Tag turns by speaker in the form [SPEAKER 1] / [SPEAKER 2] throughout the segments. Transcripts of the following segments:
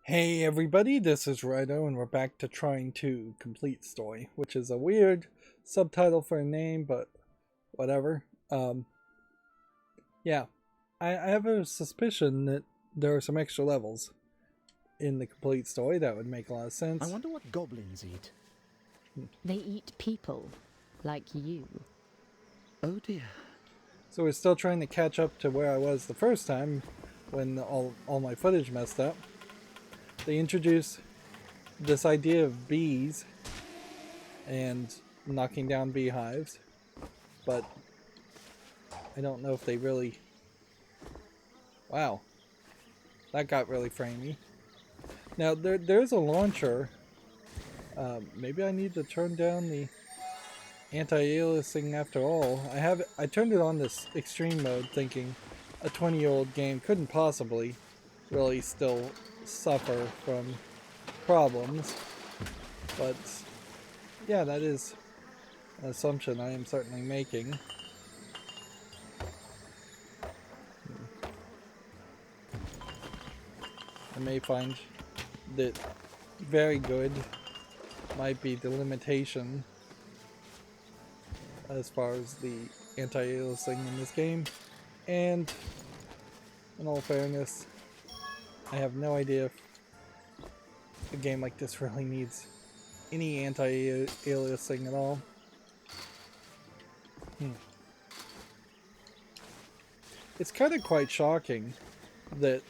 [SPEAKER 1] Hey everybody, this is Rydo and we're back to trying to complete story, which is a weird subtitle for a name, but whatever. Yeah, I have a suspicion that there are some extra levels in the complete story that would make a lot of
[SPEAKER 2] I
[SPEAKER 1] sense.
[SPEAKER 2] wonder what goblins eat.
[SPEAKER 3] They eat people, like you.
[SPEAKER 2] Oh dear.
[SPEAKER 1] So we're still trying to catch up to where I was the first time when all my footage messed up. They introduced this idea of bees and knocking down beehives, but I don't know if they really... Wow, that got really framey. Now there's a launcher. Maybe I need to turn down the anti-aliasing after all. I turned it on this extreme mode thinking a 20-year-old game couldn't possibly really still suffer from problems. But yeah, that is an assumption I am certainly making. I may find that very good might be the limitation as far as the anti-aliasing in this game. And in all fairness, I have no idea if a game like this really needs any anti-aliasing at all. It's kind of quite shocking that,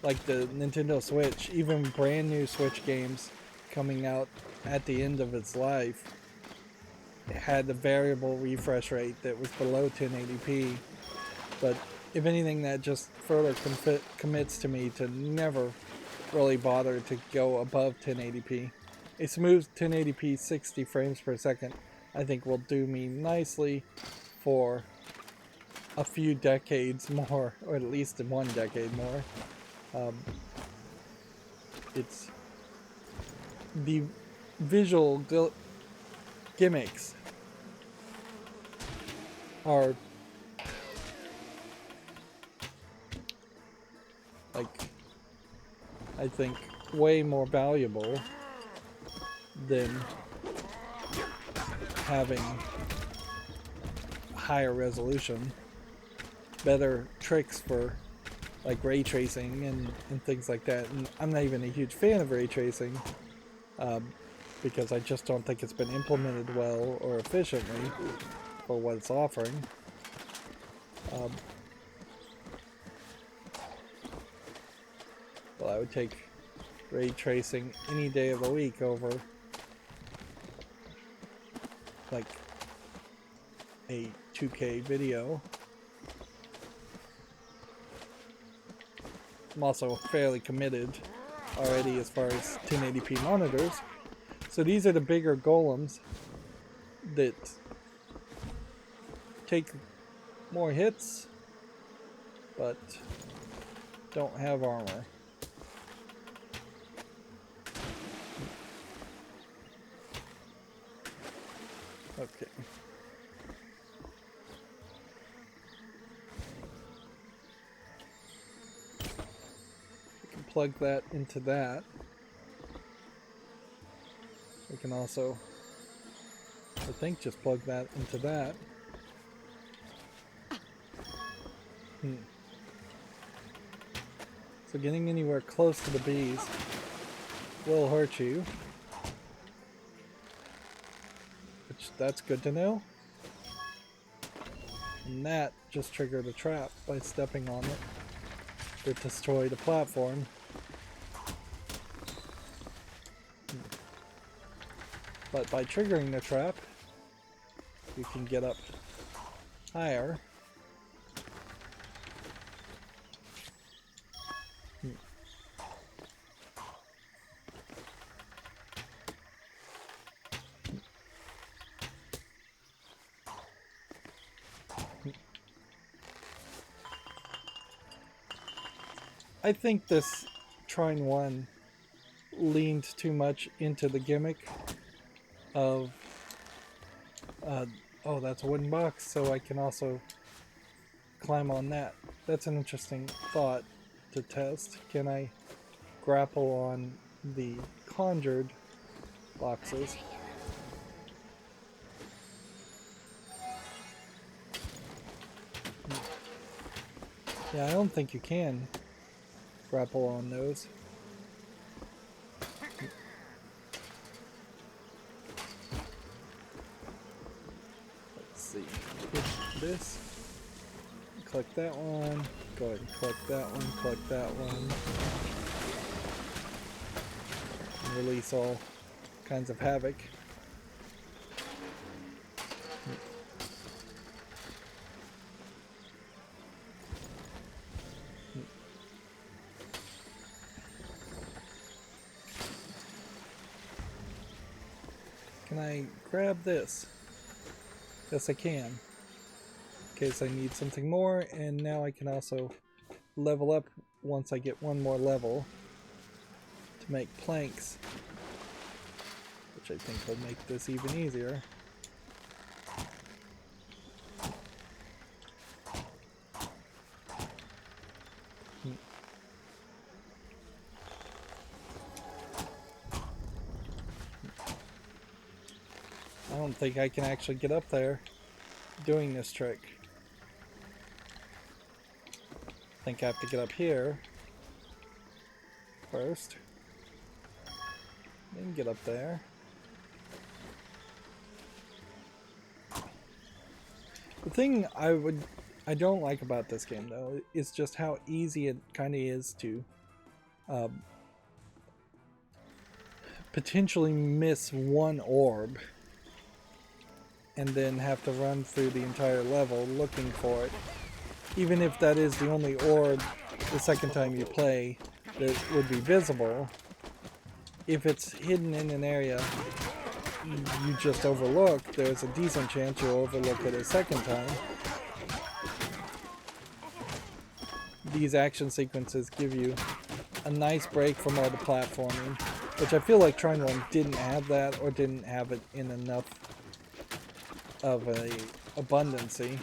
[SPEAKER 1] like, the Nintendo Switch, even brand new Switch games coming out at the end of its life, it had a variable refresh rate that was below 1080p. But if anything, that just further commits to me to never really bother to go above 1080p. A smooth 1080p 60 frames per second I think will do me nicely for a few decades more, or at least in one decade more. It's the visual gimmicks are like, I think, way more valuable than having higher resolution, better tricks for like ray tracing and things like that. And I'm not even a huge fan of ray tracing because I just don't think it's been implemented well or efficiently for what it's offering. Well, I would take ray tracing any day of the week over like a 2K video. I'm also fairly committed already as far as 1080p monitors. So these are the bigger golems that take more hits but don't have armor. Okay. We can plug that into that. We can also, I think, just plug that into that. So getting anywhere close to the bees will hurt you. Which, that's good to know. And that just triggered a trap by stepping on it that destroyed a platform. But by triggering the trap, you can get up higher. I think this Trine 1 leaned too much into the gimmick of oh, that's a wooden box, so I can also climb on that. That's an interesting thought to test. Can I grapple on the conjured boxes. Yeah, I don't think you can grapple on those. Let's see. Hit this. Click that one. Go ahead and click that one. Click that one. And release all kinds of havoc. Can I grab this? Yes, I can. In case I need something more, and now I can also level up once I get one more level to make planks, which I think will make this even easier. I don't think I can actually get up there doing this trick. I think I have to get up here first, then get up there. The thing I don't like about this game though is just how easy it kind of is to potentially miss one orb and then have to run through the entire level looking for it. Even if that is the only orb the second time you play that would be visible, if it's hidden in an area you just overlook, there's a decent chance you'll overlook it a second time. These action sequences give you a nice break from all the platforming, which I feel like Trine 1 didn't have that, or didn't have it in enough of a abundancy.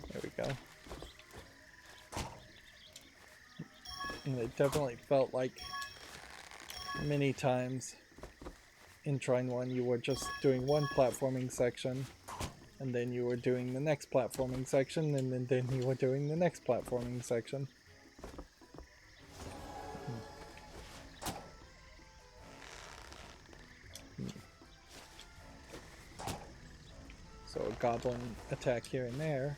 [SPEAKER 1] There we go. And it definitely felt like many times in Trine 1 you were just doing one platforming section, and then you were doing the next platforming section, and then you were doing the next platforming section. So a goblin attack here and there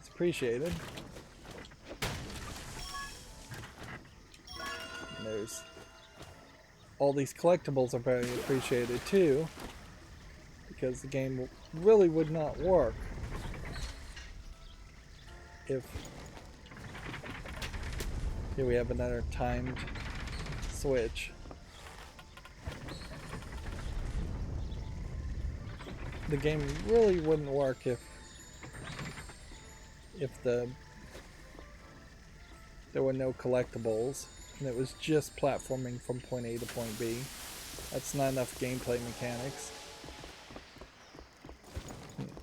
[SPEAKER 1] is appreciated. And there's all these collectibles are very appreciated too, because the game really would not work if... Here we have another timed switch. The game really wouldn't work if there were no collectibles and it was just platforming from point A to point B. That's not enough gameplay mechanics.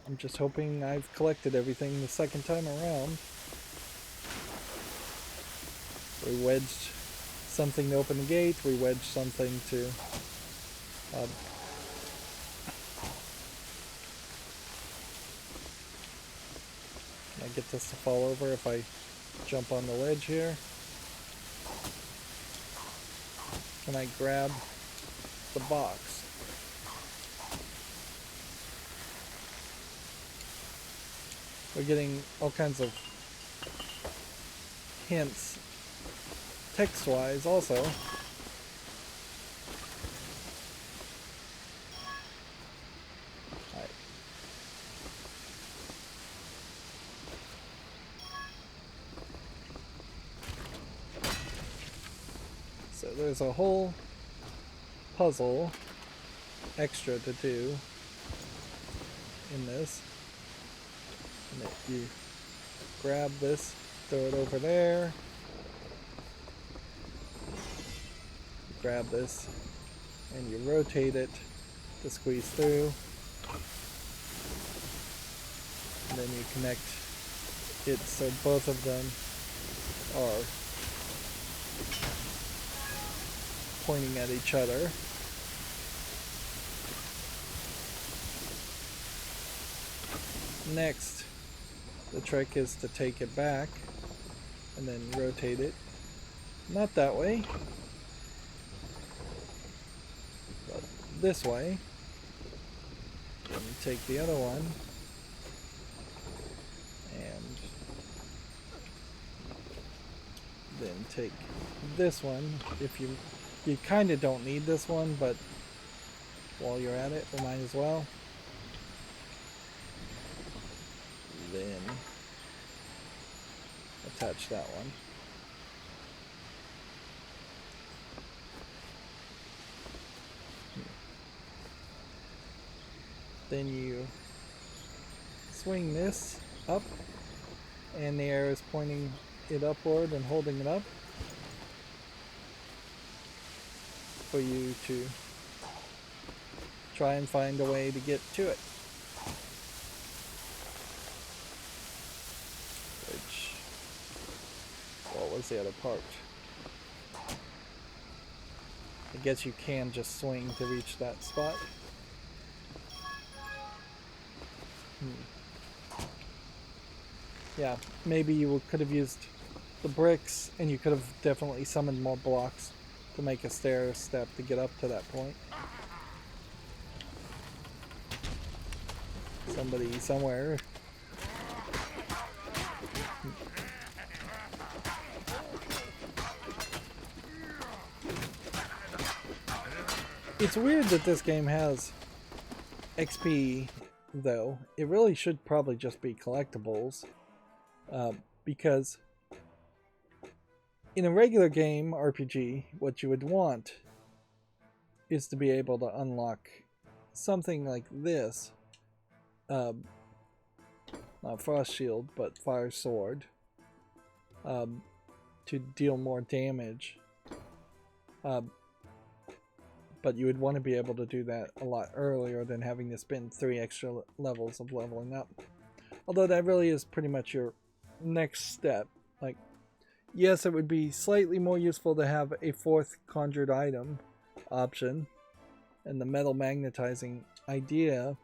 [SPEAKER 1] I'm just hoping I've collected everything the second time around. We wedged something to open the gate, we wedged something to can I get this to fall over if I jump on the ledge here? Can I grab the box? We're getting all kinds of hints text-wise also. Alright. So there's a whole puzzle extra to do in this. And if you grab this, throw it over there. You grab this and you rotate it to squeeze through. And then you connect it so both of them are pointing at each other. Next, the trick is to take it back and then rotate it. Not that way, but this way. Then you take the other one and then take this one. If you kind of don't need this one, but while you're at it, we might as well. Then attach that one. Then you swing this up, and the arrow is pointing it upward and holding it up for you to try and find a way to get to it. Which, what was the other part? I guess you can just swing to reach that spot. Yeah, maybe you could have used the bricks, and you could have definitely summoned more blocks to make a stair step to get up to that point. Somebody somewhere. It's weird that this game has XP, though. It really should probably just be collectibles. Because in a regular game, RPG, what you would want is to be able to unlock something like this. Not Frost Shield, but Fire Sword. To deal more damage. But you would want to be able to do that a lot earlier than having to spend 3 extra levels of leveling up. Although that really is pretty much your next step. Like, yes, it would be slightly more useful to have a 4th conjured item option, and the metal magnetizing idea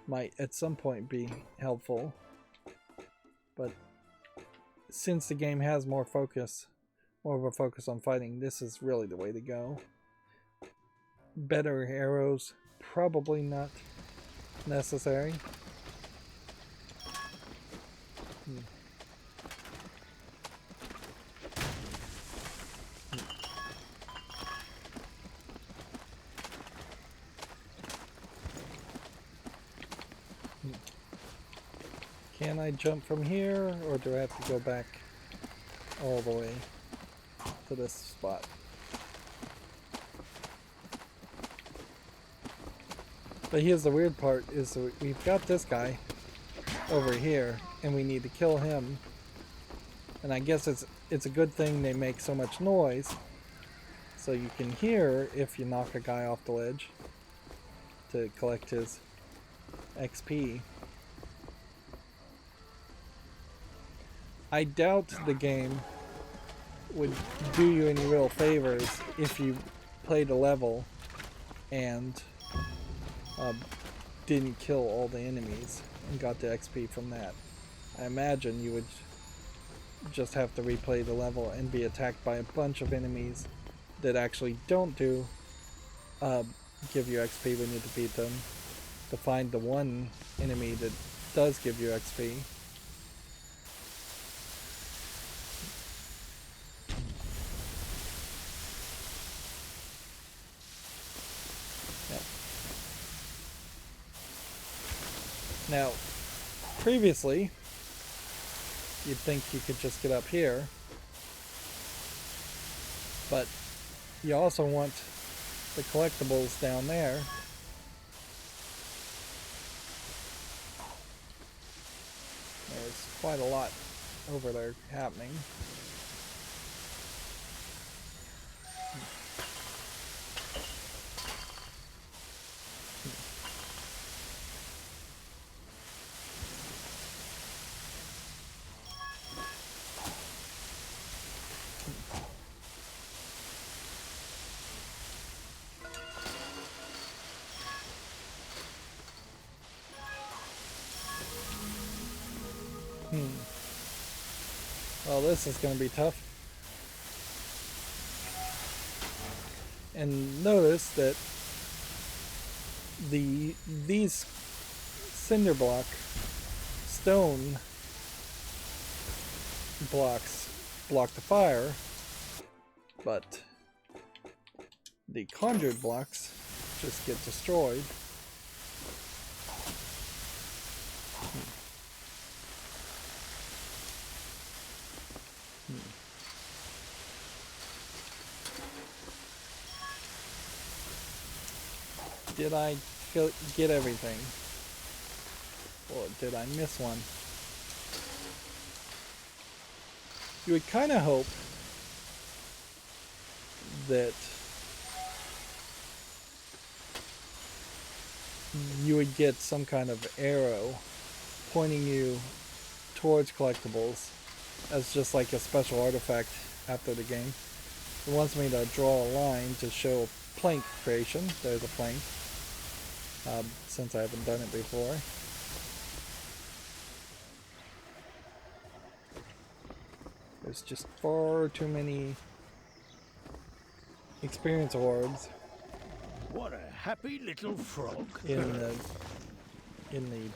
[SPEAKER 1] might at some point be helpful. But since the game has more of a focus on fighting, this is really the way to go. Better arrows, probably not necessary. Can I jump from here, or do I have to go back all the way to this spot? But here's the weird part, is that we've got this guy over here, and we need to kill him. And I guess it's a good thing they make so much noise, so you can hear if you knock a guy off the ledge to collect his XP. I doubt the game would do you any real favors if you played a level and didn't kill all the enemies and got the XP from that. I imagine you would just have to replay the level and be attacked by a bunch of enemies that actually don't give you XP when you defeat them, to find the one enemy that does give you XP. Now, previously, you'd think you could just get up here, but you also want the collectibles down there. There's quite a lot over there happening. Well, this is going to be tough. And notice that these cinder block stone blocks block the fire, but the conjured blocks just get destroyed. Did I get everything? Or did I miss one? You would kind of hope that you would get some kind of arrow pointing you towards collectibles as just like a special artifact after the game. It wants me to draw a line to show plank creation. There's a plank. Since I haven't done it before. There's just far too many experience orbs.
[SPEAKER 4] What a happy little frog.
[SPEAKER 1] In the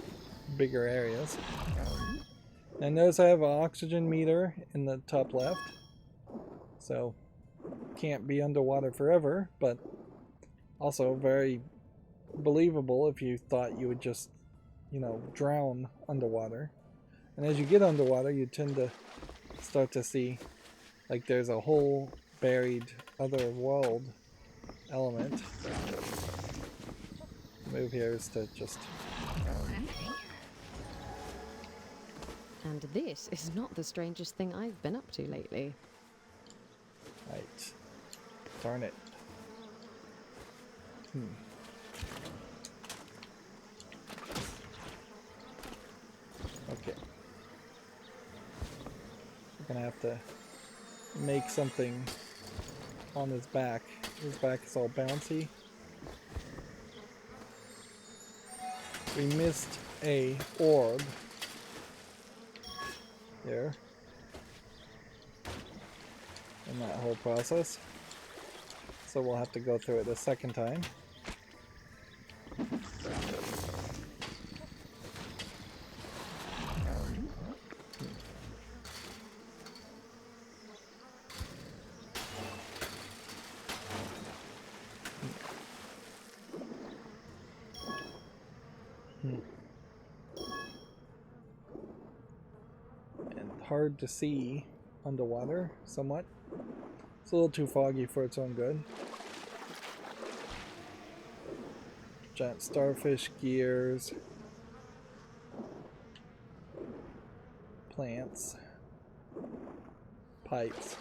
[SPEAKER 1] bigger areas. And notice I have an oxygen meter in the top left. So can't be underwater forever, but also very believable if you thought you would just, drown underwater. And as you get underwater, you tend to start to see like there's a whole buried other world element. The move here is to just...
[SPEAKER 3] And this is not the strangest thing I've been up to lately.
[SPEAKER 1] Right. Darn it. Okay. We're gonna have to make something on his back. His back is all bouncy. We missed a orb there in that whole process. So we'll have to go through it the second time. Hard to see underwater somewhat. It's a little too foggy for its own good. Giant starfish, gears, plants, pipes.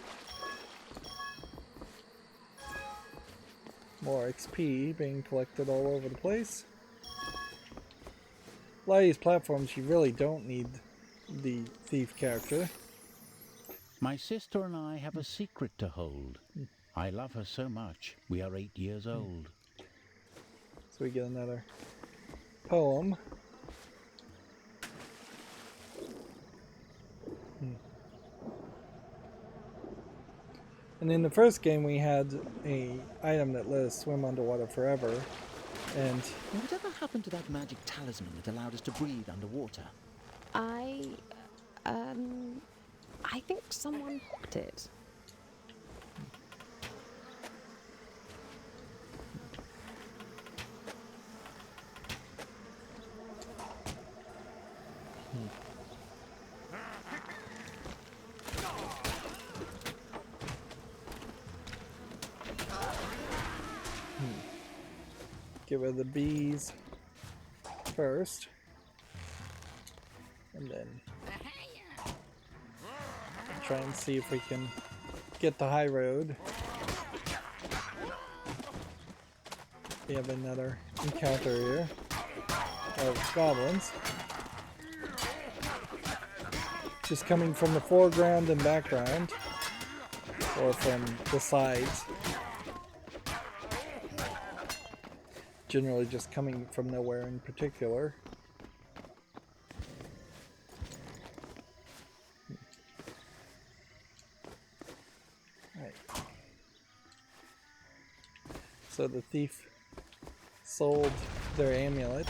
[SPEAKER 1] More XP being collected all over the place. A lot of these platforms you really don't need the thief character.
[SPEAKER 4] My sister and I have a secret to hold. I love her so much. We are 8 years old.
[SPEAKER 1] So we get another poem. And in the first game we had a item that let us swim underwater forever. And
[SPEAKER 2] Whatever happened to that magic talisman that allowed us to breathe underwater?
[SPEAKER 3] I think someone hooked it.
[SPEAKER 1] get rid of the bees first. And then try and see if we can get the high road. We have another encounter here of goblins. Just coming from the foreground and background, or from the sides. Generally just coming from nowhere in particular. the thief sold their amulet.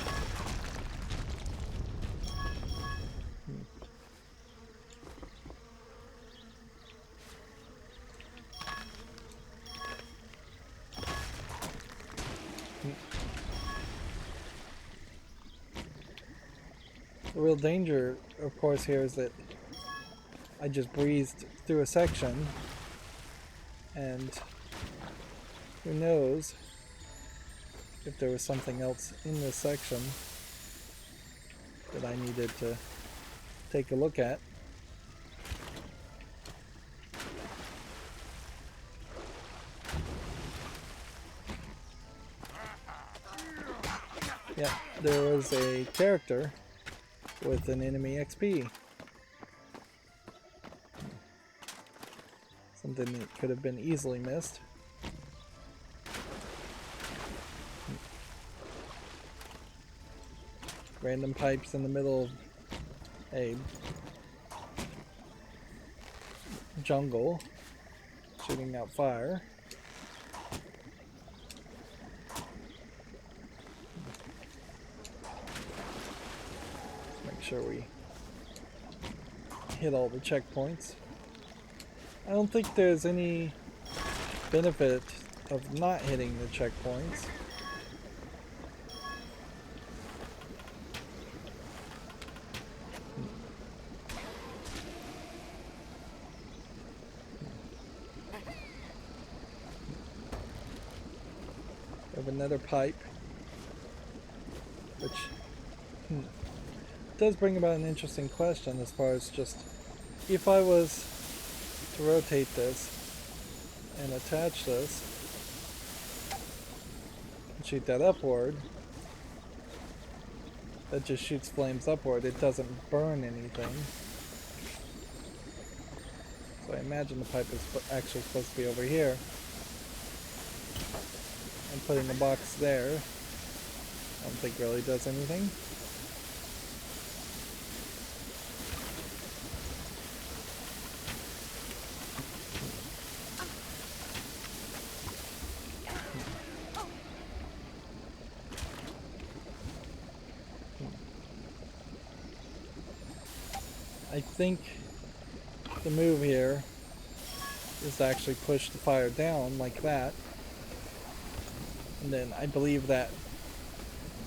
[SPEAKER 1] The real danger, of course, here is that I just breezed through a section, and who knows if there was something else in this section that I needed to take a look at. Yeah, there was a character with an enemy XP. Something that could have been easily missed. Random pipes in the middle of a jungle shooting out fire. Make sure we hit all the checkpoints. I don't think there's any benefit of not hitting the checkpoints. We have another pipe, which does bring about an interesting question as far as just if I was to rotate this and attach this and shoot that upward, that just shoots flames upward. It doesn't burn anything. So I imagine the pipe is actually supposed to be over here. And putting the box there, I don't think really does anything. I think the move here is to actually push the fire down like that. And then I believe that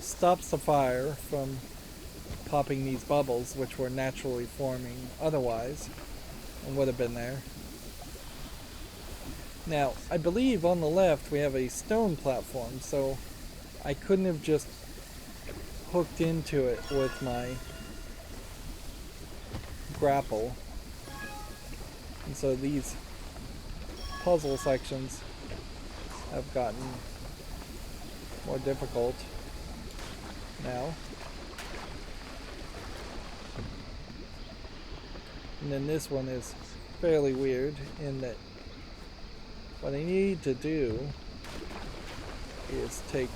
[SPEAKER 1] stops the fire from popping these bubbles, which were naturally forming otherwise and would have been there. Now, I believe on the left we have a stone platform, so I couldn't have just hooked into it with my grapple. And so these puzzle sections have gotten more difficult now. And then this one is fairly weird in that what I need to do is take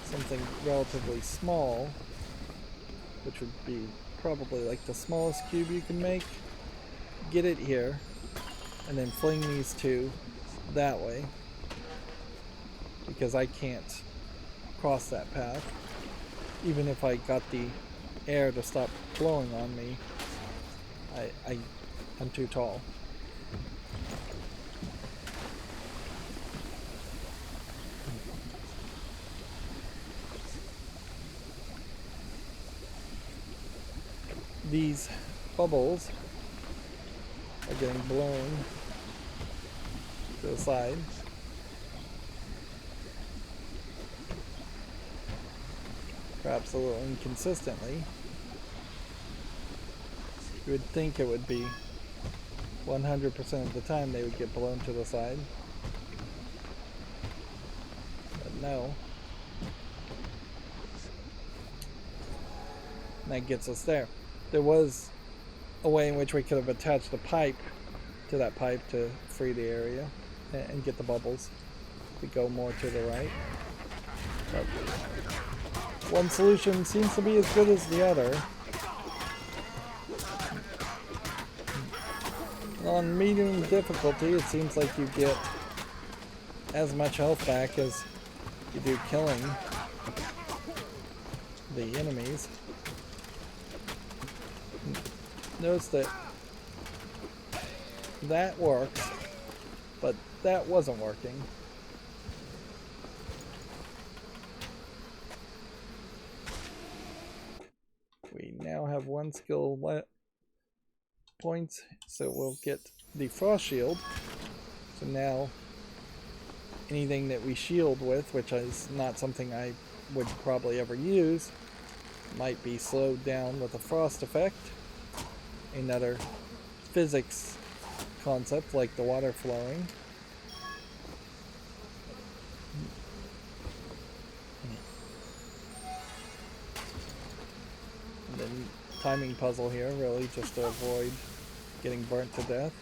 [SPEAKER 1] something relatively small, which would be probably like the smallest cube you can make, get it here, and then fling these two that way, because I can't cross that path. Even if I got the air to stop blowing on me, I'm too tall. These bubbles are getting blown to the side. Perhaps a little inconsistently. You would think it would be 100% of the time they would get blown to the side. But no. And that gets us there. There was a way in which we could have attached a pipe to that pipe to free the area and get the bubbles to go more to the right. But one solution seems to be as good as the other. On medium difficulty, it seems like you get as much health back as you do killing the enemies. Notice that that works, but that wasn't working. We now have one skill point, so we'll get the frost shield. So now anything that we shield with, which is not something I would probably ever use, might be slowed down with a frost effect. Another physics concept like the water flowing. And then timing puzzle here, really, just to avoid getting burnt to death.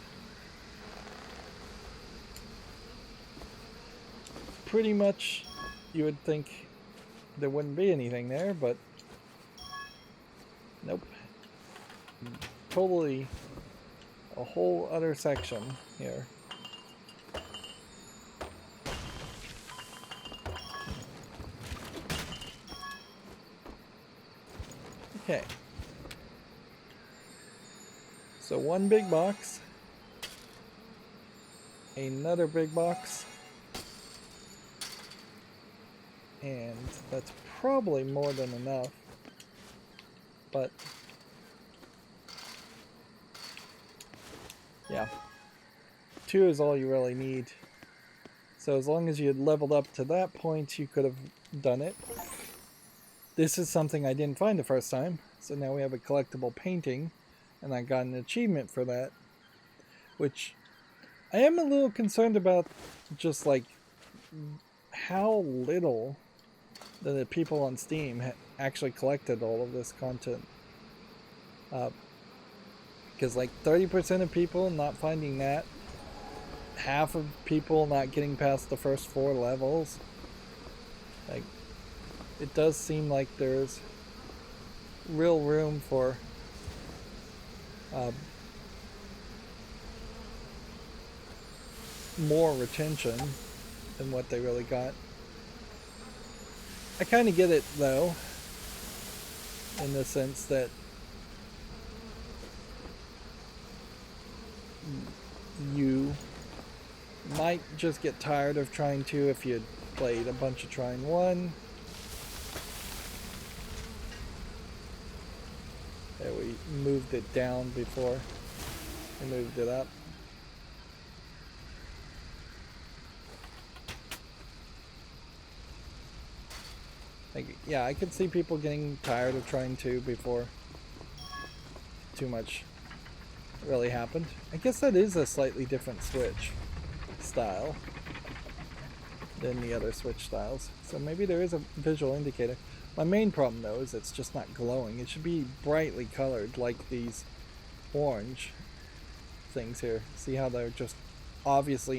[SPEAKER 1] Pretty much you would think there wouldn't be anything there, but nope. Totally a whole other section here. Okay. So one big box, another big box, and that's probably more than enough, but yeah, 2 is all you really need. So as long as you had leveled up to that point, you could have done it. This is something I didn't find the first time, so now we have a collectible painting, and I got an achievement for that, which I am a little concerned about, just like how little the people on Steam actually collected all of this content. Because like 30% of people not finding that, half of people not getting past the first 4 levels. Like, it does seem like there's real room for more retention than what they really got. I kind of get it though, in the sense that you might just get tired of trying to if you had played a bunch of Trine 1. There, we moved it down before we moved it up. Like, yeah, I could see people getting tired of Trine 2 before too much really happened. I guess that is a slightly different Switch style than the other Switch styles. So maybe there is a visual indicator. My main problem though is it's just not glowing. It should be brightly colored like these orange things here. See how they're just obviously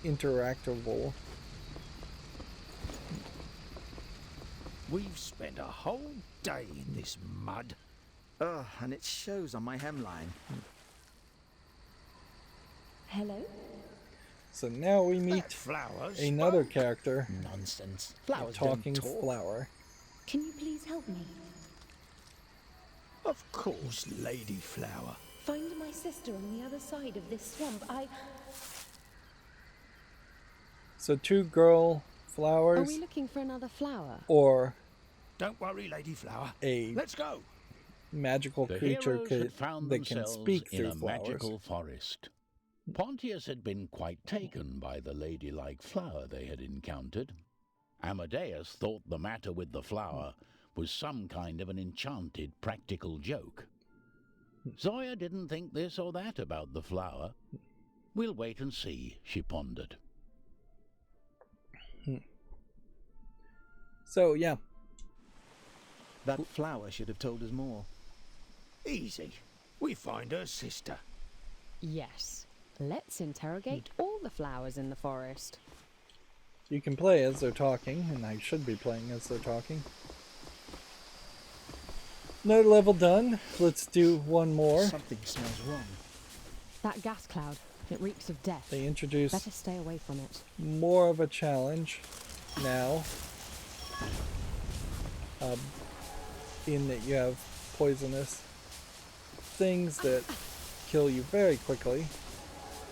[SPEAKER 1] interactable.
[SPEAKER 2] We've spent a whole day in this mud. Ugh, and it shows on my hemline.
[SPEAKER 5] Hello?
[SPEAKER 1] So now we meet
[SPEAKER 2] Flowers.
[SPEAKER 1] another character,
[SPEAKER 2] Nonsense.
[SPEAKER 1] a
[SPEAKER 2] Flowers
[SPEAKER 1] talking
[SPEAKER 2] don't talk.
[SPEAKER 1] flower.
[SPEAKER 5] Can you please help me?
[SPEAKER 2] Of course, Lady Flower.
[SPEAKER 5] Find my sister on the other side of this swamp.
[SPEAKER 1] So 2 girl
[SPEAKER 3] Are
[SPEAKER 1] flowers,
[SPEAKER 3] we looking for another flower?
[SPEAKER 1] or
[SPEAKER 2] Don't worry, Lady Flower.
[SPEAKER 1] a
[SPEAKER 2] Let's go.
[SPEAKER 1] magical
[SPEAKER 4] The
[SPEAKER 1] creature
[SPEAKER 4] heroes had found
[SPEAKER 1] that can
[SPEAKER 4] themselves
[SPEAKER 1] speak
[SPEAKER 4] in
[SPEAKER 1] through
[SPEAKER 4] a
[SPEAKER 1] flowers.
[SPEAKER 4] magical forest. Pontius had been quite taken by the ladylike flower they had encountered. Amadeus thought the matter with the flower was some kind of an enchanted practical joke. Zoya didn't think this or that about the flower. We'll wait and see, she pondered.
[SPEAKER 1] So yeah,
[SPEAKER 2] That flower should have told us more. Easy. We find her sister.
[SPEAKER 3] Yes. Let's interrogate all the flowers in the forest.
[SPEAKER 1] you can play as they're talking, and I should be playing as they're talking. Another level done. Let's do one more.
[SPEAKER 2] Something smells wrong.
[SPEAKER 3] That gas cloud. It reeks of death.
[SPEAKER 1] They introduce
[SPEAKER 3] Better stay away from it.
[SPEAKER 1] more of a challenge now, in that you have poisonous things that kill you very quickly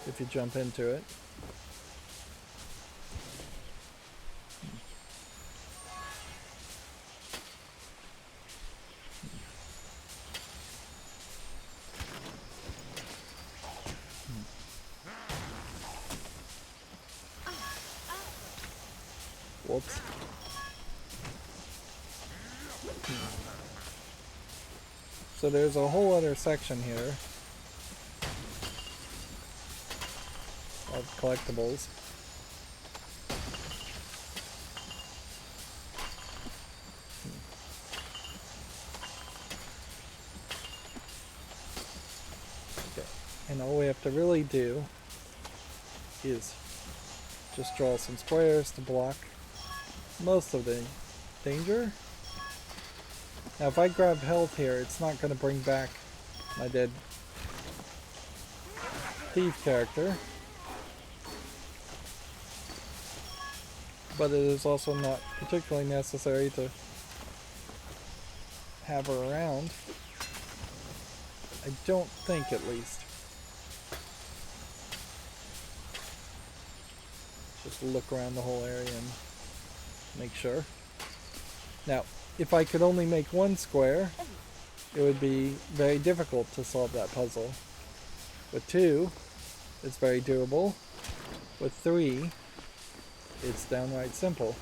[SPEAKER 1] if you jump into it. Whoops. So there's a whole other section here of collectibles. Okay. And all we have to really do is just draw some squares to block most of the danger. Now if I grab health here, it's not going to bring back my dead thief character. But it is also not particularly necessary to have her around. I don't think, at least. Just look around the whole area and make sure. Now, if I could only make one square, it would be very difficult to solve that puzzle. With two, it's very doable. With three, it's downright simple.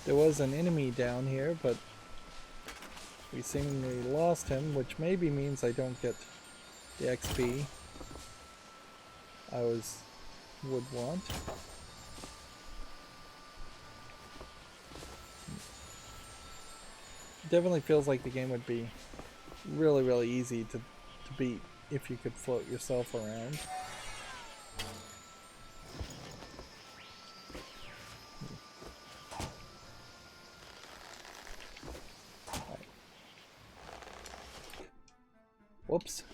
[SPEAKER 1] There was an enemy down here, but we seemingly lost him, which maybe means I don't get the XP I would want. Definitely feels like the game would be really, really easy to beat if you could float yourself around. Right. Whoops.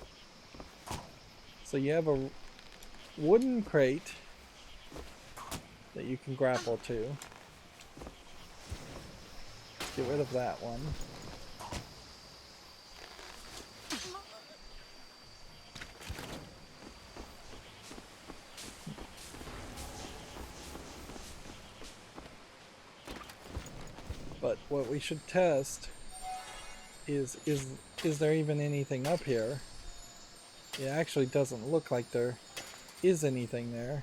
[SPEAKER 1] So you have a wooden crate that you can grapple to. Get rid of that one. But what we should test is there even anything up here? It actually doesn't look like there is anything there.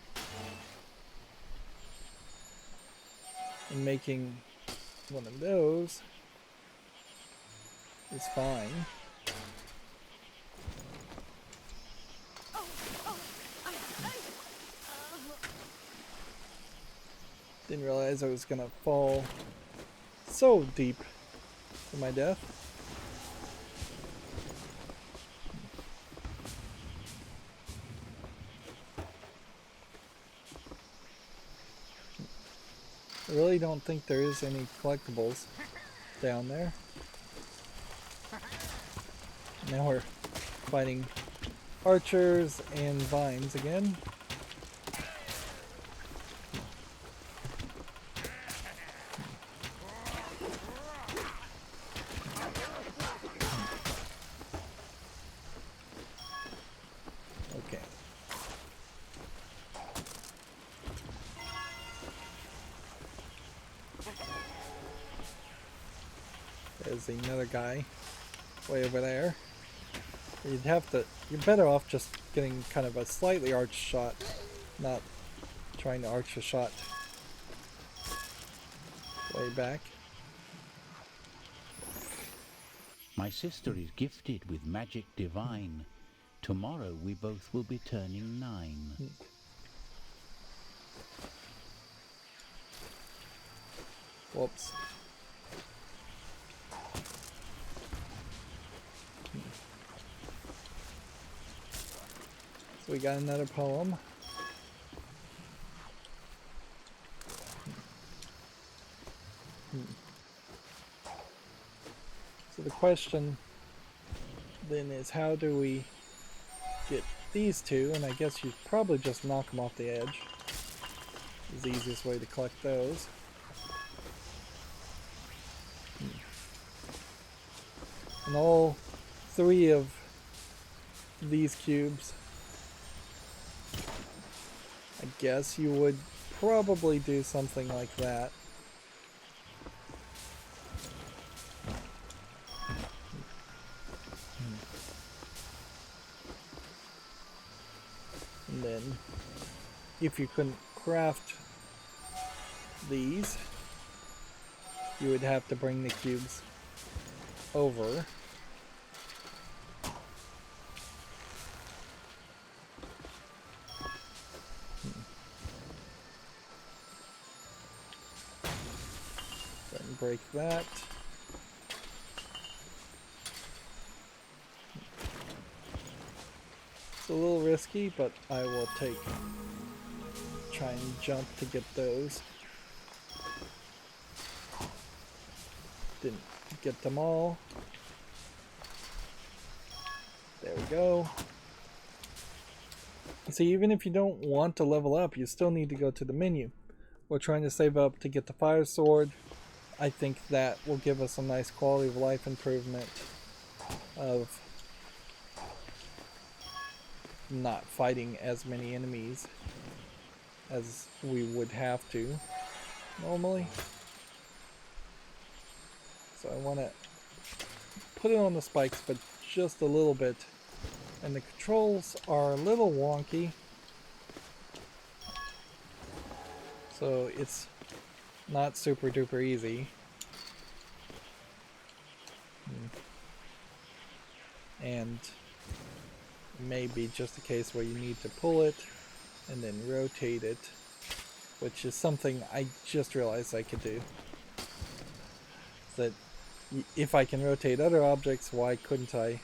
[SPEAKER 1] And making one of those is fine. Didn't realize I was gonna fall so deep to my death. I really don't think there is any collectibles down there. Now we're fighting archers and vines again. Okay. There's another guy way over there. You're better off just getting kind of a slightly arched shot, not trying to arch a shot way back.
[SPEAKER 4] My sister is gifted with magic divine. Tomorrow we both will be turning 9.
[SPEAKER 1] Whoops. So we got another poem. So the question then is, how do we get these two, and I guess you probably just knock them off the edge. Is the easiest way to collect those. And all 3 of these cubes, I guess you would probably do something like that. And then, if you couldn't craft these, you would have to bring the cubes over. Then break that. It's a little risky, but I will try and jump to get those. Didn't get them all. There we go. See, even if you don't want to level up, you still need to go to the menu. We're trying to save up to get the fire sword. I think that will give us a nice quality of life improvement of not fighting as many enemies as we would have to normally. So I want to put it on the spikes, but just a little bit. And the controls are a little wonky, so it's not super duper easy. And maybe just a case where you need to pull it and then rotate it, which is something I just realized I could do. That if I can rotate other objects, why couldn't I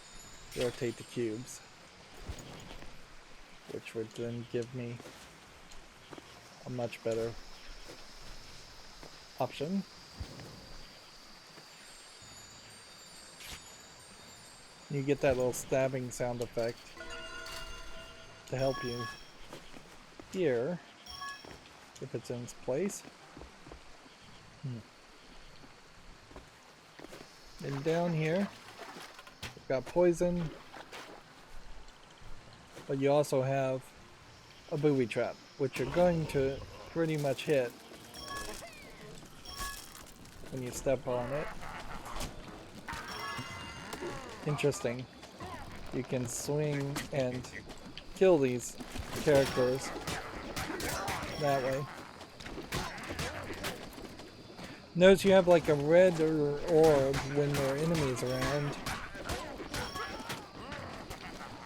[SPEAKER 1] rotate the cubes? Which would then give me a much better option. You get that little stabbing sound effect to help you here if it's in its place. And down here we've got poison, but you also have a booby trap, which you're going to pretty much hit when you step on it. Interesting. You can swing and kill these characters that way. Notice you have like a red orb when there are enemies around,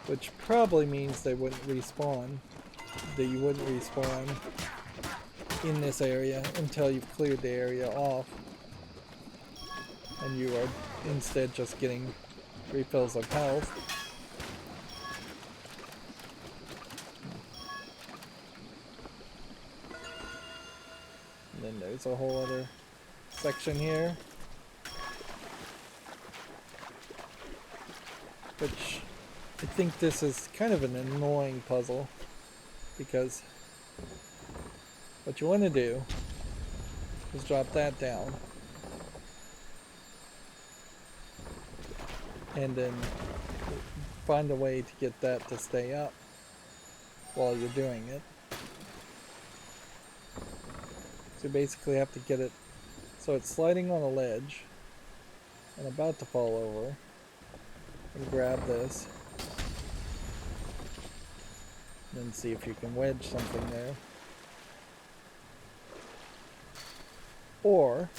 [SPEAKER 1] which probably means they wouldn't respawn. That you wouldn't respawn in this area until you've cleared the area off, and you are instead just getting refills of health. And then there's a whole other section here, which I think this is kind of an annoying puzzle, because what you want to do is drop that down and then find a way to get that to stay up while you're doing it. So you basically have to get it so it's sliding on a ledge and about to fall over, and grab this and then see if you can wedge something there. Or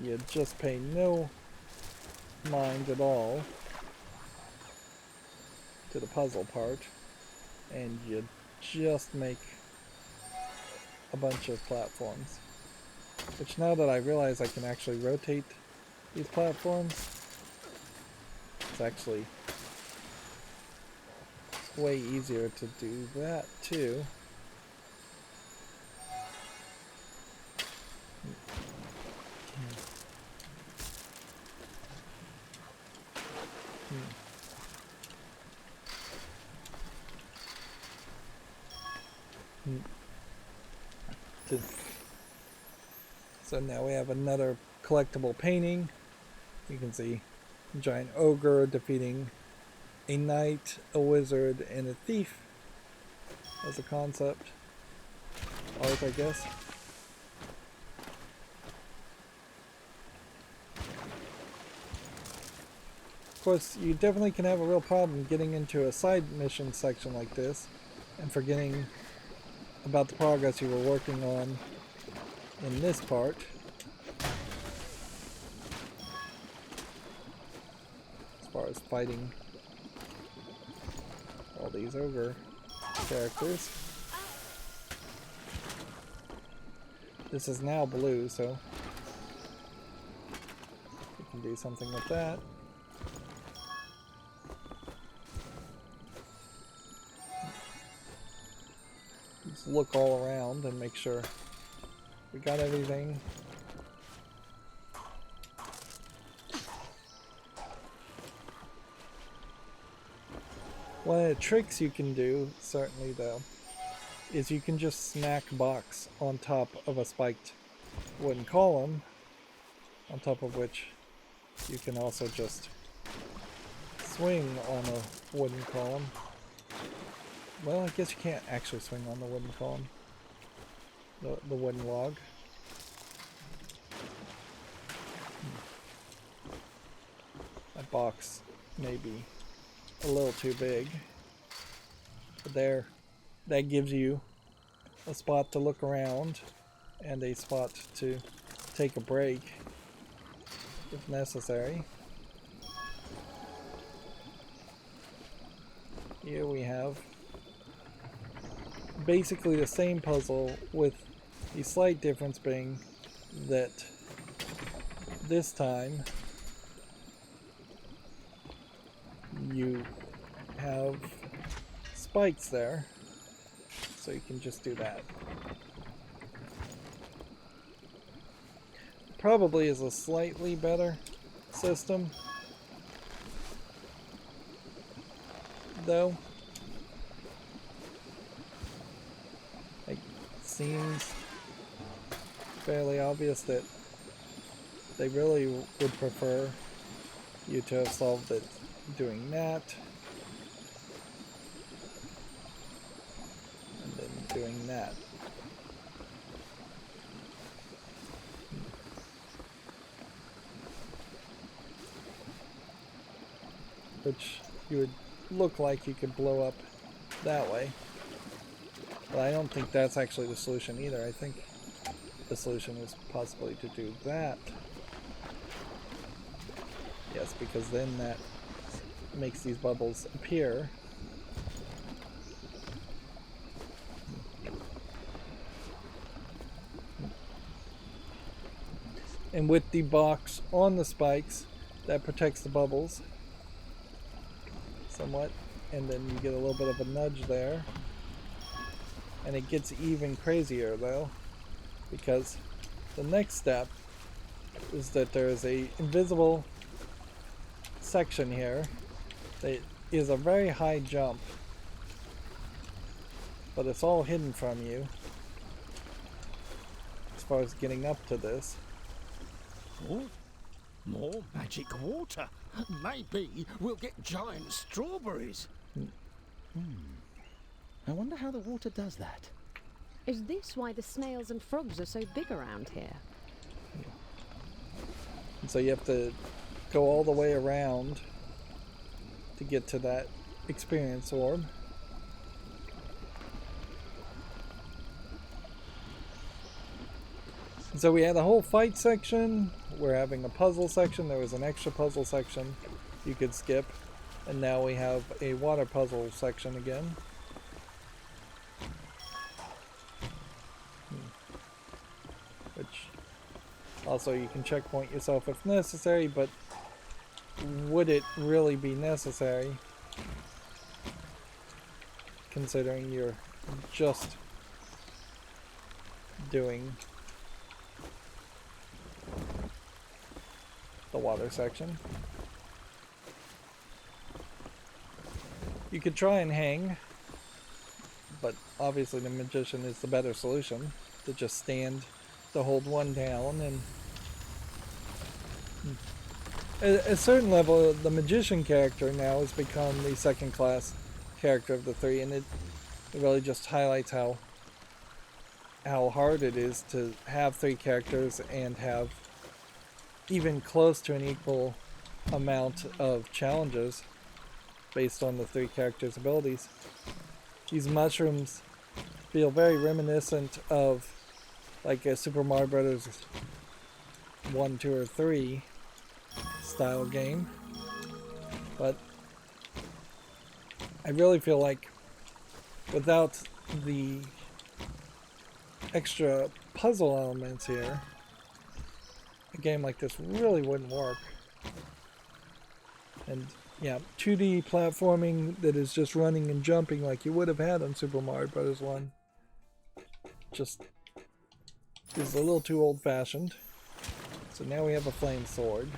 [SPEAKER 1] you just pay no mind at all to the puzzle part and you just make a bunch of platforms. Which, now that I realize I can actually rotate these platforms, it's actually way easier to do that too. So now we have another collectible painting. You can see a giant ogre defeating a knight, a wizard, and a thief as a concept art, I guess. Of course, you definitely can have a real problem getting into a side mission section like this and forgetting about the progress you were working on in this part. As far as fighting all these ogre characters. This is now blue, so we can do something with that. Just look all around and make sure we got everything. One of the tricks you can do, certainly though, is you can just snack box on top of a spiked wooden column, on top of which you can also just swing on a wooden column. Well, I guess you can't actually swing on the wooden column, the wooden log. That box may be a little too big, but there, that gives you a spot to look around and a spot to take a break if necessary. Here we have basically the same puzzle, with the slight difference being that this time you have spikes there, so you can just do that. Probably is a slightly better system, though. It seems fairly obvious that they really would prefer you to have solved it doing that, and then doing that. Which you would look like you could blow up that way. But I don't think that's actually the solution either. I think the solution is possibly to do that. Yes, because then that makes these bubbles appear. And with the box on the spikes, that protects the bubbles somewhat, and then you get a little bit of a nudge there. And it gets even crazier though, because the next step is that there is a invisible section here that is a very high jump, but it's all hidden from you as far as getting up to this.
[SPEAKER 2] Oh, more magic water. Maybe we'll get giant strawberries. I wonder how the water does that.
[SPEAKER 3] Is this why the snails and frogs are so big around here?
[SPEAKER 1] And so you have to go all the way around to get to that experience orb. So we had a whole fight section, we're having a puzzle section, there was an extra puzzle section you could skip, and now we have a water puzzle section again. Which also you can checkpoint yourself if necessary, but would it really be necessary considering you're just doing the water section? You could try and hang but obviously the magician is the better solution, to just stand to hold one down. And at a certain level, the magician character now has become the second class character of the three, and it really just highlights how hard it is to have three characters and have even close to an equal amount of challenges based on the three characters' abilities. These mushrooms feel very reminiscent of like a Super Mario Brothers 1, 2, or 3 style game, but I really feel like without the extra puzzle elements here, a game like this really wouldn't work. And yeah, 2D platforming that is just running and jumping like you would have had on Super Mario Bros. 1 just is a little too old-fashioned. So now we have a flame sword.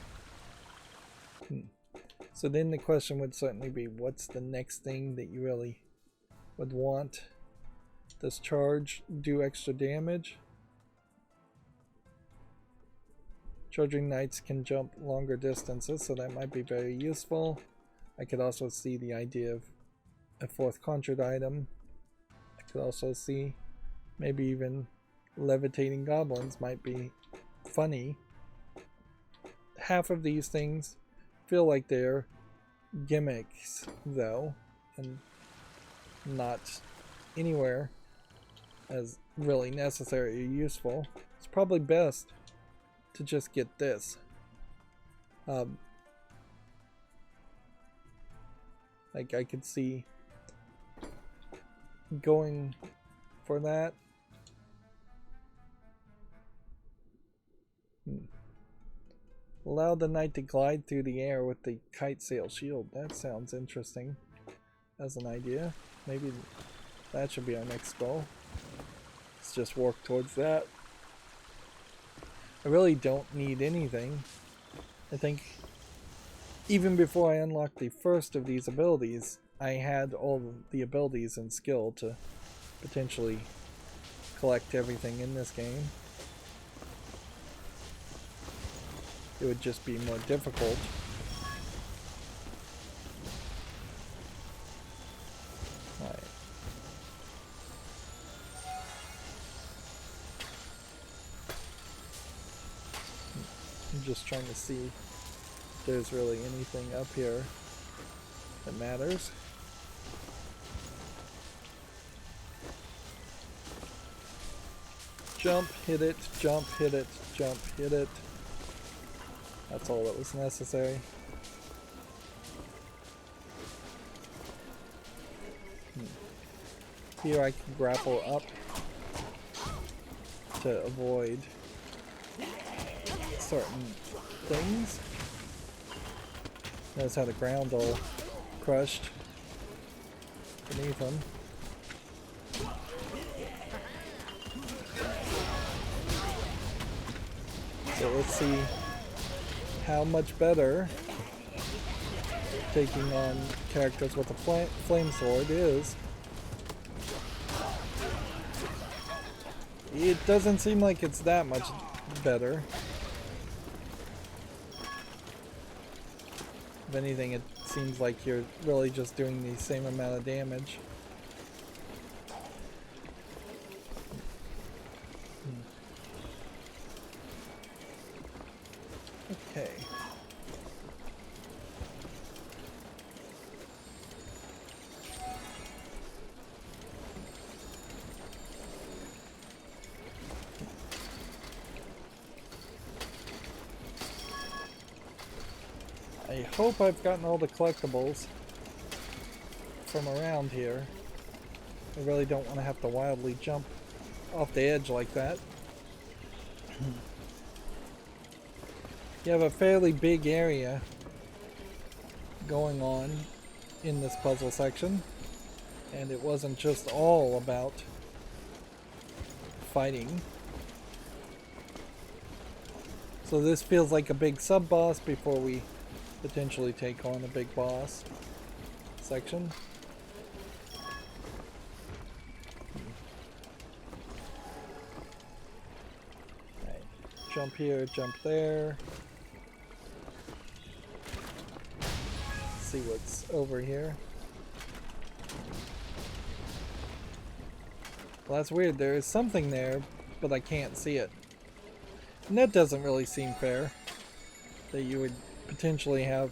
[SPEAKER 1] So then the question would certainly be, what's the next thing that you really would want? Does charge do extra damage? Charging knights can jump longer distances, so that might be very useful. I could also see the idea of a fourth conjured item. I could also see maybe even levitating goblins might be funny. Half of these things feel like they're gimmicks, though, and not anywhere as really necessary or useful. It's probably best to just get this. Like I could see going for that. Allow the knight to glide through the air with the kite sail shield. That sounds interesting as an idea. Maybe that should be our next goal. Let's just work towards that. I really don't need anything. I think even before I unlocked the first of these abilities, I had all the abilities and skill to potentially collect everything in this game. It would just be more difficult. Alright. I'm just trying to see if there's really anything up here that matters. Jump, hit it, jump, hit it, jump, hit it. That's all that was necessary. Here I can grapple up to avoid certain things. Notice how the ground all crushed beneath them. So let's see how much better taking on characters with a flame sword is. It doesn't seem like it's that much better. If anything, it seems like you're really just doing the same amount of damage. Okay. I hope I've gotten all the collectibles from around here. I really don't want to have to wildly jump off the edge like that. You have a fairly big area going on in this puzzle section, and it wasn't just all about fighting. So this feels like a big sub-boss before we potentially take on a big boss section. Jump here, jump there. See what's over here. Well, that's weird. There is something there, but I can't see it. And that doesn't really seem fair. That you would potentially have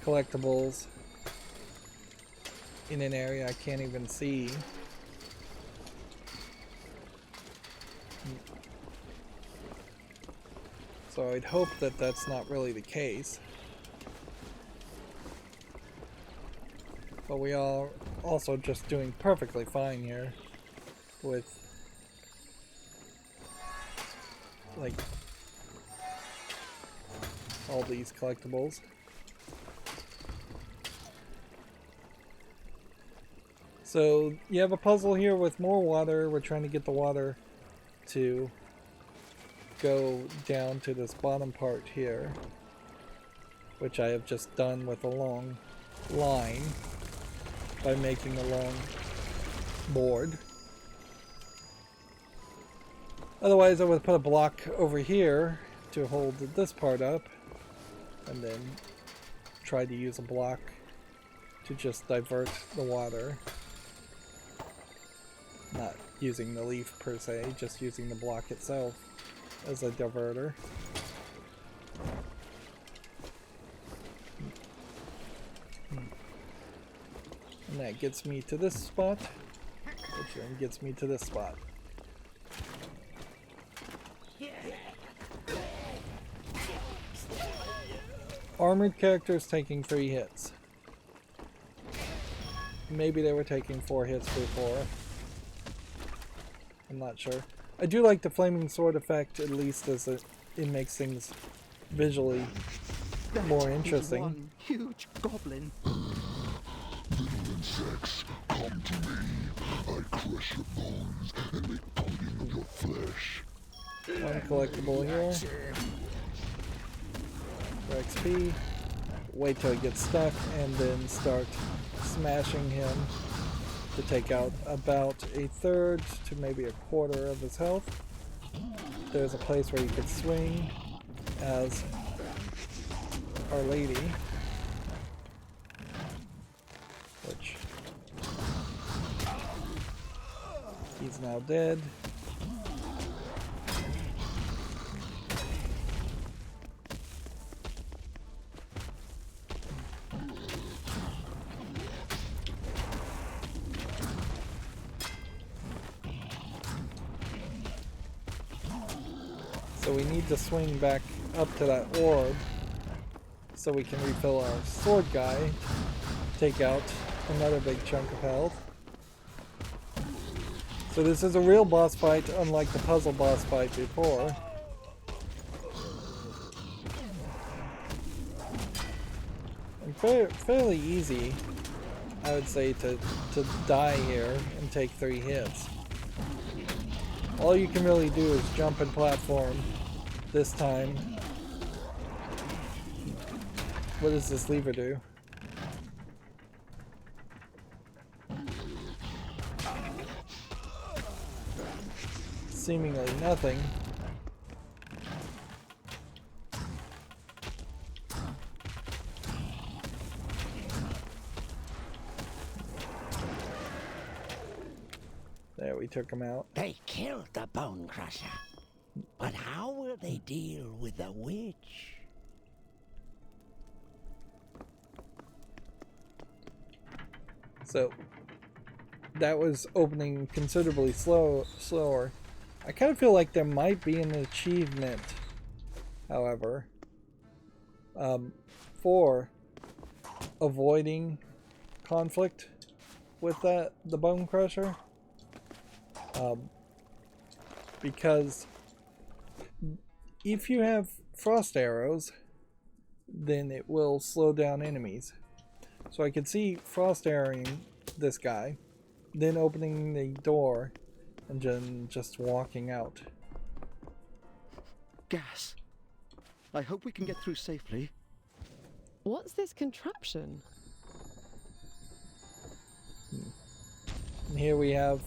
[SPEAKER 1] collectibles in an area I can't even see. So I'd hope that that's not really the case. But we are also just doing perfectly fine here with like all these collectibles. So you have a puzzle here with more water. We're trying to get the water to go down to this bottom part here, which I have just done with a long line by making a long board. Otherwise I would put a block over here to hold this part up and then try to use a block to just divert the water. Not using the leaf per se, just using the block itself as a diverter. And that gets me to this spot, which then gets me to this spot. Armored characters taking 3 hits. Maybe they were taking 4 hits before. I'm not sure. I do like the flaming sword effect, at least as it makes things visually more interesting.
[SPEAKER 2] One huge goblin.
[SPEAKER 6] Little insects, come to me. I crush your bones and make pudding of your flesh.
[SPEAKER 1] One collectible here. For XP. Wait till he gets stuck and then start smashing him to take out about 1/3 to maybe 1/4 of his health. There's a place where you could swing as Our Lady, which he's now dead. So we need to swing back up to that orb so we can refill our sword guy, take out another big chunk of health. So this is a real boss fight, unlike the puzzle boss fight before. And fairly easy, I would say, to die here and take 3 hits. All you can really do is jump and platform this time. What does this lever do? Seemingly nothing. There, we took him out.
[SPEAKER 7] They killed the Bone Crusher. But how will they deal with the witch?
[SPEAKER 1] So that was opening considerably slower. I kind of feel like there might be an achievement, however, for avoiding conflict with the Bone Crusher. Because if you have frost arrows, then it will slow down enemies. So I could see frost arrowing this guy, then opening the door and then just walking out.
[SPEAKER 2] Gas. I hope we can get through safely.
[SPEAKER 3] What's this contraption?
[SPEAKER 1] And here we have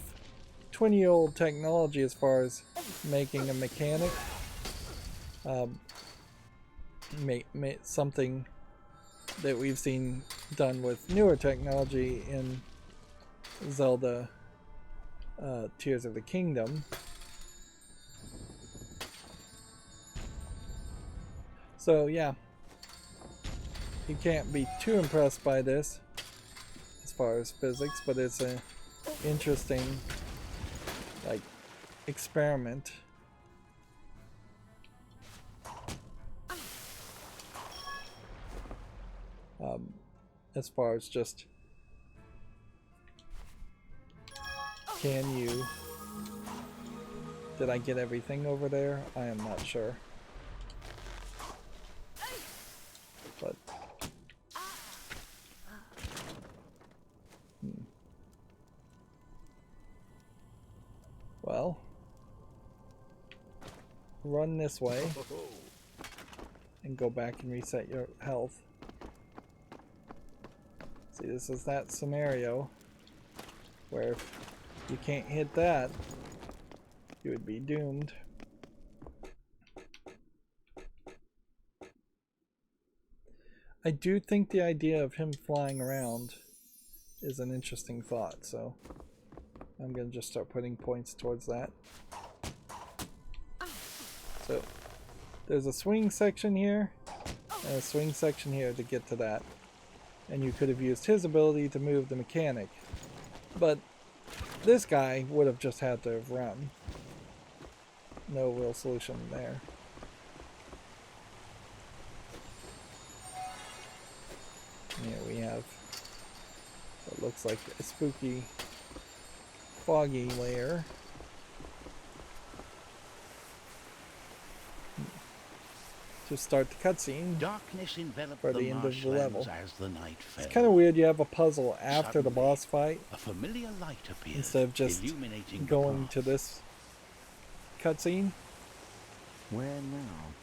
[SPEAKER 1] 20-year-old technology as far as making a mechanic. Something that we've seen done with newer technology in Zelda Tears of the Kingdom. So yeah, you can't be too impressed by this as far as physics, but it's an interesting like experiment. As far as just, can you, did I get everything over there? I am not sure. But well, run this way and go back and reset your health. See, this is that scenario where if you can't hit that, you would be doomed. I do think the idea of him flying around is an interesting thought, so I'm going to just start putting points towards that. So there's a swing section here and a swing section here to get to that. And you could have used his ability to move the mechanic. But this guy would have just had to have run. No real solution there. Here we have what looks like a spooky, foggy layer. To start the cutscene
[SPEAKER 4] Darkness enveloped
[SPEAKER 1] for
[SPEAKER 4] the
[SPEAKER 1] the end of the level.
[SPEAKER 4] marshlands as the night fell.
[SPEAKER 1] It's kind of weird you have a puzzle after the
[SPEAKER 4] Suddenly,
[SPEAKER 1] boss fight
[SPEAKER 4] a familiar light appeared,
[SPEAKER 1] instead of just
[SPEAKER 4] illuminating the
[SPEAKER 1] going
[SPEAKER 4] path.
[SPEAKER 1] to this cutscene.
[SPEAKER 2] Where now?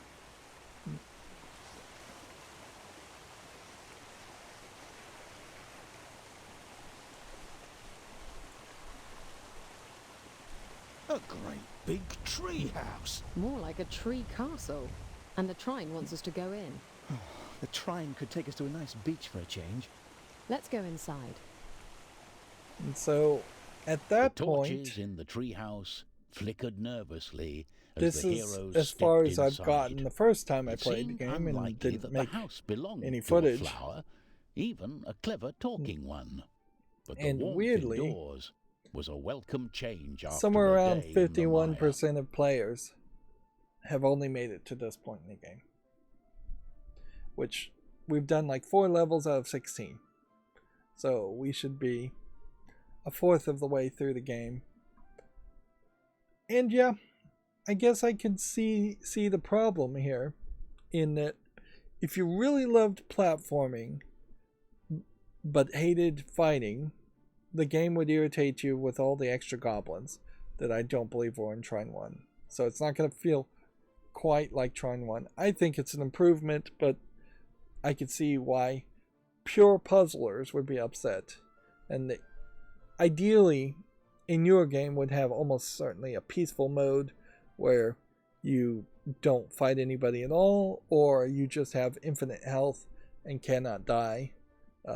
[SPEAKER 2] A great big tree house.
[SPEAKER 3] More like a tree castle. And the Trine wants us to go in.
[SPEAKER 2] The Trine could take us to a nice beach for a change.
[SPEAKER 3] Let's go inside.
[SPEAKER 1] And so, at that
[SPEAKER 4] The
[SPEAKER 1] point,
[SPEAKER 4] torches in the treehouse flickered nervously as
[SPEAKER 1] this
[SPEAKER 4] the
[SPEAKER 1] is
[SPEAKER 4] heroes
[SPEAKER 1] as far
[SPEAKER 4] stepped
[SPEAKER 1] as I've
[SPEAKER 4] inside.
[SPEAKER 1] gotten the first time I
[SPEAKER 4] It
[SPEAKER 1] played the
[SPEAKER 4] seemed
[SPEAKER 1] game and
[SPEAKER 4] unlikely
[SPEAKER 1] didn't
[SPEAKER 4] that
[SPEAKER 1] make
[SPEAKER 4] the house belonged
[SPEAKER 1] any
[SPEAKER 4] to
[SPEAKER 1] footage.
[SPEAKER 4] a flower, even a clever talking one. But the
[SPEAKER 1] And
[SPEAKER 4] warmth
[SPEAKER 1] weirdly,
[SPEAKER 4] indoors was a welcome change after
[SPEAKER 1] somewhere
[SPEAKER 4] a
[SPEAKER 1] around
[SPEAKER 4] day in the mire.
[SPEAKER 1] 51% of players have only made it to this point in the game. Which, we've done like 4 levels out of 16. So we should be a fourth of the way through the game. And yeah, I guess I could see the problem here, in that if you really loved platforming but hated fighting, the game would irritate you with all the extra goblins that I don't believe were in Trine 1. So it's not going to feel quite like Trine 1. I think it's an improvement, but I could see why pure puzzlers would be upset. And ideally, in your game, would have almost certainly a peaceful mode where you don't fight anybody at all, or you just have infinite health and cannot die.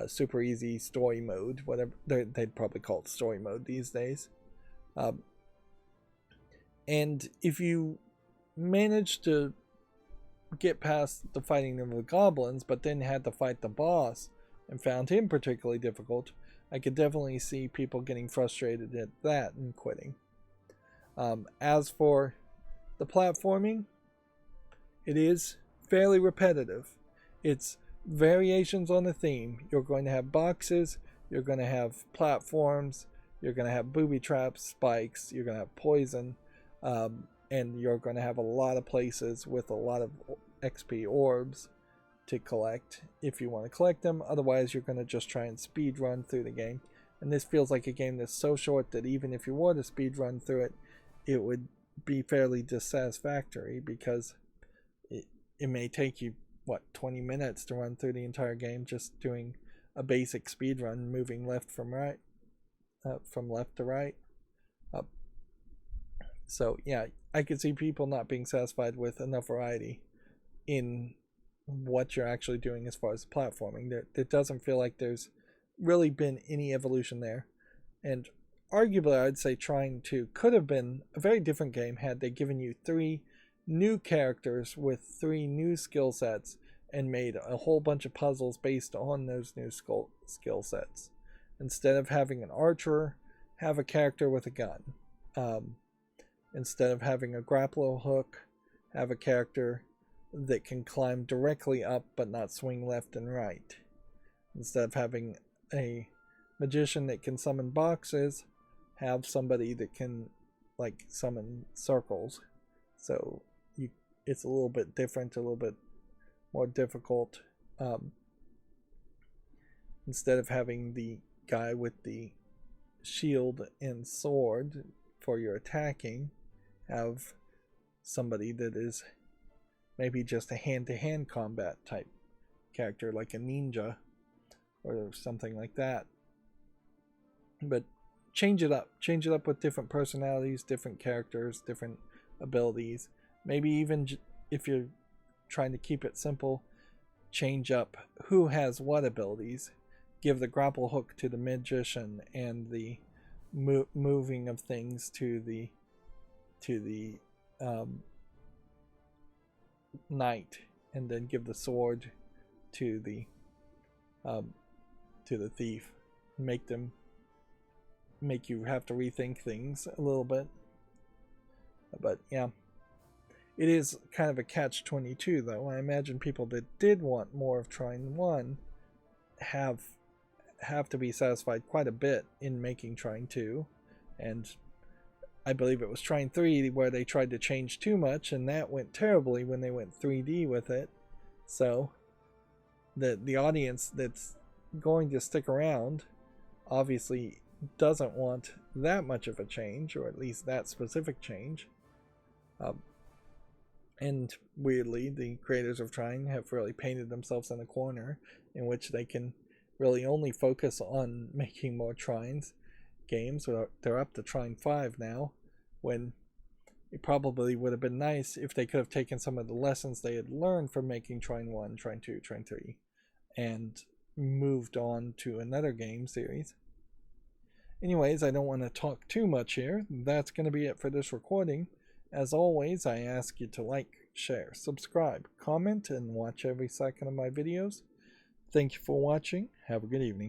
[SPEAKER 1] Super easy story mode, whatever they'd probably call it story mode these days. And if you manage to get past the fighting of the goblins, but then had to fight the boss and found him particularly difficult, I could definitely see people getting frustrated at that and quitting. As for the platforming, it is fairly repetitive. It's variations on the theme. You're going to have boxes, you're going to have platforms, you're going to have booby traps, spikes, you're going to have poison, and you're going to have a lot of places with a lot of XP orbs to collect if you want to collect them. Otherwise, you're going to just try and speed run through the game. And this feels like a game that's so short that even if you were to speed run through it, it would be fairly dissatisfactory, because it may take you, 20 minutes to run through the entire game just doing a basic speed run, moving left from left to right. So yeah, I could see people not being satisfied with enough variety in what you're actually doing as far as platforming. There doesn't feel like there's really been any evolution there. And arguably, I'd say Trine 2 could have been a very different game had they given you 3 new characters with 3 new skill sets and made a whole bunch of puzzles based on those new skill sets. Instead of having an archer, have a character with a gun. Instead of having a grapple hook, have a character that can climb directly up but not swing left and right. Instead of having a magician that can summon boxes, have somebody that can like summon circles. So it's a little bit different, a little bit more difficult. Instead of having the guy with the shield and sword for your attacking, have somebody that is maybe just a hand-to-hand combat type character, like a ninja or something like that. But change it up with different personalities, different characters, different abilities. Maybe even if you're trying to keep it simple, change up who has what abilities. Give the grapple hook to the magician and the moving of things to the knight, and then give the sword to the thief. Make you have to rethink things a little bit. But yeah, it is kind of a catch-22 though. I imagine people that did want more of Trine 1 have to be satisfied quite a bit in making Trine 2, and I believe it was Trine 3 where they tried to change too much, and that went terribly when they went 3D with it. So the audience that's going to stick around obviously doesn't want that much of a change, or at least that specific change. And weirdly, the creators of Trine have really painted themselves in a corner in which they can really only focus on making more Trines games. They're up to Trine 5 now, when it probably would have been nice if they could have taken some of the lessons they had learned from making Trine 1, Trine 2, Trine 3, and moved on to another game series. Anyways, I don't want to talk too much here. That's going to be it for this recording. As always, I ask you to like, share, subscribe, comment, and watch every second of my videos. Thank you for watching. Have a good evening.